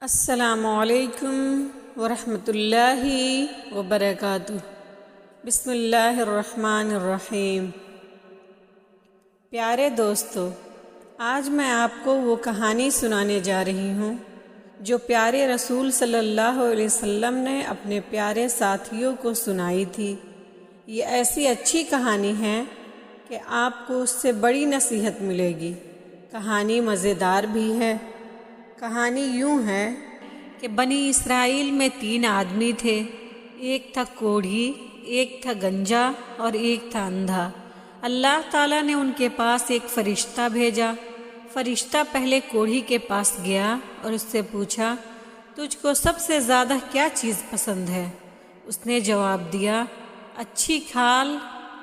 السلام علیکم ورحمۃ اللہ وبرکاتہ۔ بسم اللہ الرحمن الرحیم۔ پیارے دوستو، آج میں آپ کو وہ کہانی سنانے جا رہی ہوں جو پیارے رسول صلی اللہ علیہ وسلم نے اپنے پیارے ساتھیوں کو سنائی تھی۔ یہ ایسی اچھی کہانی ہے کہ آپ کو اس سے بڑی نصیحت ملے گی۔ کہانی مزیدار بھی ہے۔ کہانی یوں ہے کہ بنی اسرائیل میں 3 آدمی تھے، ایک تھا کوڑھی، ایک تھا گنجا اور ایک تھا اندھا۔ اللہ تعالیٰ نے ان کے پاس ایک فرشتہ بھیجا۔ فرشتہ پہلے کوڑھی کے پاس گیا اور اس سے پوچھا، تجھ کو سب سے زیادہ کیا چیز پسند ہے؟ اس نے جواب دیا، اچھی کھال،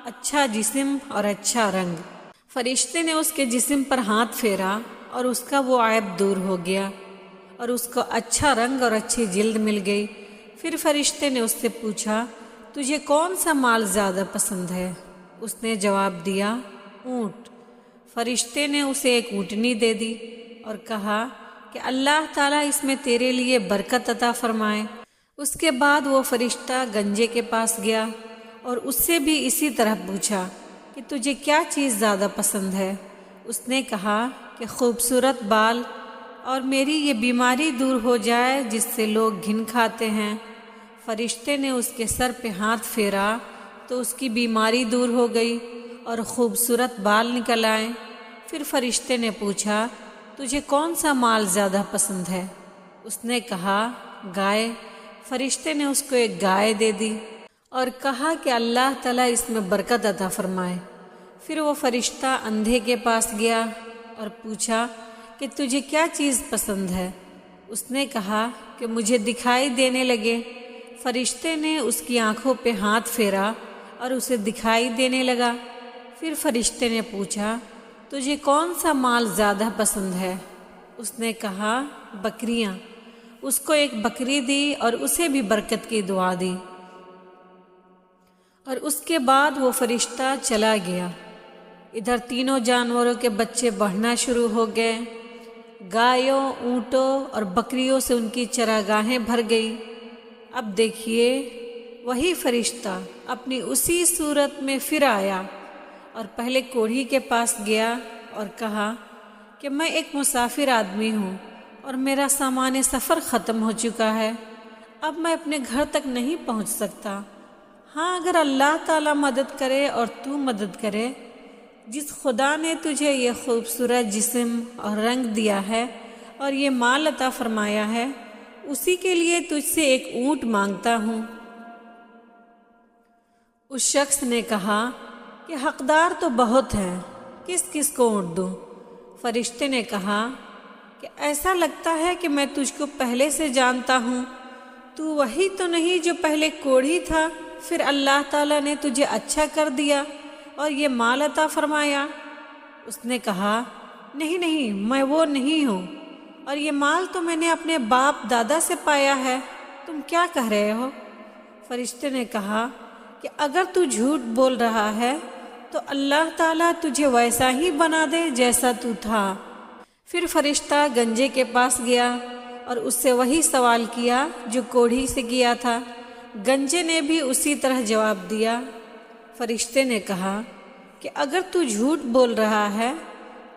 اچھا جسم اور اچھا رنگ۔ فرشتے نے اس کے جسم پر ہاتھ پھیرا اور اس کا وہ عیب دور ہو گیا اور اس کو اچھا رنگ اور اچھی جلد مل گئی۔ پھر فرشتے نے اس سے پوچھا، تجھے کون سا مال زیادہ پسند ہے؟ اس نے جواب دیا، اونٹ۔ فرشتے نے اسے ایک اونٹنی دے دی اور کہا کہ اللہ تعالیٰ اس میں تیرے لیے برکت عطا فرمائے۔ اس کے بعد وہ فرشتہ گنجے کے پاس گیا اور اس سے بھی اسی طرح پوچھا کہ تجھے کیا چیز زیادہ پسند ہے؟ اس نے کہا کہ خوبصورت بال اور میری یہ بیماری دور ہو جائے جس سے لوگ گھن کھاتے ہیں۔ فرشتے نے اس کے سر پہ ہاتھ پھیرا تو اس کی بیماری دور ہو گئی اور خوبصورت بال نکل آئے۔ پھر فرشتے نے پوچھا، تجھے کون سا مال زیادہ پسند ہے؟ اس نے کہا، گائے۔ فرشتے نے اس کو ایک گائے دے دی اور کہا کہ اللہ تعالیٰ اس میں برکت عطا فرمائے۔ پھر وہ فرشتہ اندھے کے پاس گیا اور پوچھا کہ تجھے کیا چیز پسند ہے؟ اس نے کہا کہ مجھے دکھائی دینے لگے۔ فرشتے نے اس کی آنکھوں پہ ہاتھ پھیرا اور اسے دکھائی دینے لگا۔ پھر فرشتے نے پوچھا، تجھے کون سا مال زیادہ پسند ہے؟ اس نے کہا، بکریاں۔ اس کو ایک بکری دی اور اسے بھی برکت کی دعا دی اور اس کے بعد وہ فرشتہ چلا گیا۔ ادھر تینوں جانوروں کے بچے بڑھنا شروع ہو گئے۔ گایوں، اونٹوں اور بکریوں سے ان کی چراگاہیں بھر گئی۔ اب دیکھیے، وہی فرشتہ اپنی اسی صورت میں پھر آیا اور پہلے کوڑھی کے پاس گیا اور کہا کہ میں ایک مسافر آدمی ہوں اور میرا سامان سفر ختم ہو چکا ہے، اب میں اپنے گھر تک نہیں پہنچ سکتا۔ ہاں، اگر اللہ تعالیٰ مدد کرے اور تو مدد کرے، جس خدا نے تجھے یہ خوبصورت جسم اور رنگ دیا ہے اور یہ مال عطا فرمایا ہے، اسی کے لیے تجھ سے ایک اونٹ مانگتا ہوں۔ اس شخص نے کہا کہ حقدار تو بہت ہیں، کس کس کو اونٹ دوں؟ فرشتے نے کہا کہ ایسا لگتا ہے کہ میں تجھ کو پہلے سے جانتا ہوں۔ تو وہی تو نہیں جو پہلے کوڑھی تھا، پھر اللہ تعالیٰ نے تجھے اچھا کر دیا اور یہ مال عطا فرمایا؟ اس نے کہا، نہیں، میں وہ نہیں ہوں، اور یہ مال تو میں نے اپنے باپ دادا سے پایا ہے۔ تم کیا کہہ رہے ہو؟ فرشتے نے کہا کہ اگر تو جھوٹ بول رہا ہے تو اللہ تعالیٰ تجھے ویسا ہی بنا دے جیسا تو تھا۔ پھر فرشتہ گنجے کے پاس گیا اور اس سے وہی سوال کیا جو کوڑھی سے کیا تھا۔ گنجے نے بھی اسی طرح جواب دیا۔ فرشتے نے کہا کہ اگر تو جھوٹ بول رہا ہے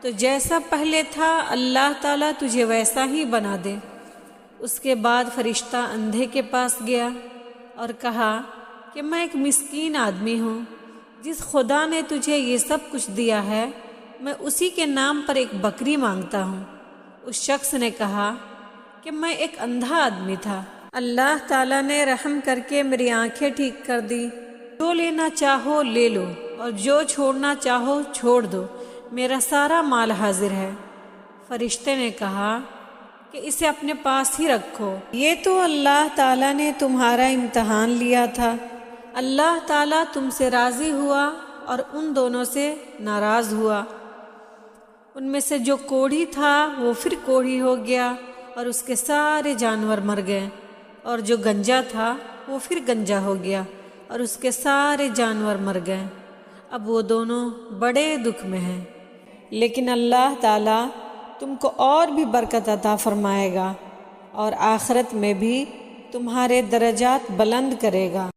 تو جیسا پہلے تھا اللہ تعالیٰ تجھے ویسا ہی بنا دے۔ اس کے بعد فرشتہ اندھے کے پاس گیا اور کہا کہ میں ایک مسکین آدمی ہوں، جس خدا نے تجھے یہ سب کچھ دیا ہے، میں اسی کے نام پر ایک بکری مانگتا ہوں۔ اس شخص نے کہا کہ میں ایک اندھا آدمی تھا، اللہ تعالیٰ نے رحم کر کے میری آنکھیں ٹھیک کر دی۔ جو لینا چاہو لے لو اور جو چھوڑنا چاہو چھوڑ دو، میرا سارا مال حاضر ہے۔ فرشتے نے کہا کہ اسے اپنے پاس ہی رکھو، یہ تو اللہ تعالیٰ نے تمہارا امتحان لیا تھا۔ اللہ تعالیٰ تم سے راضی ہوا اور ان دونوں سے ناراض ہوا۔ ان میں سے جو کوڑھی تھا وہ پھر کوڑھی ہو گیا اور اس کے سارے جانور مر گئے، اور جو گنجا تھا وہ پھر گنجا ہو گیا اور اس کے سارے جانور مر گئے۔ اب وہ دونوں بڑے دکھ میں ہیں، لیکن اللہ تعالیٰ تم کو اور بھی برکت عطا فرمائے گا۔ اور آخرت میں بھی تمہارے درجات بلند کرے گا۔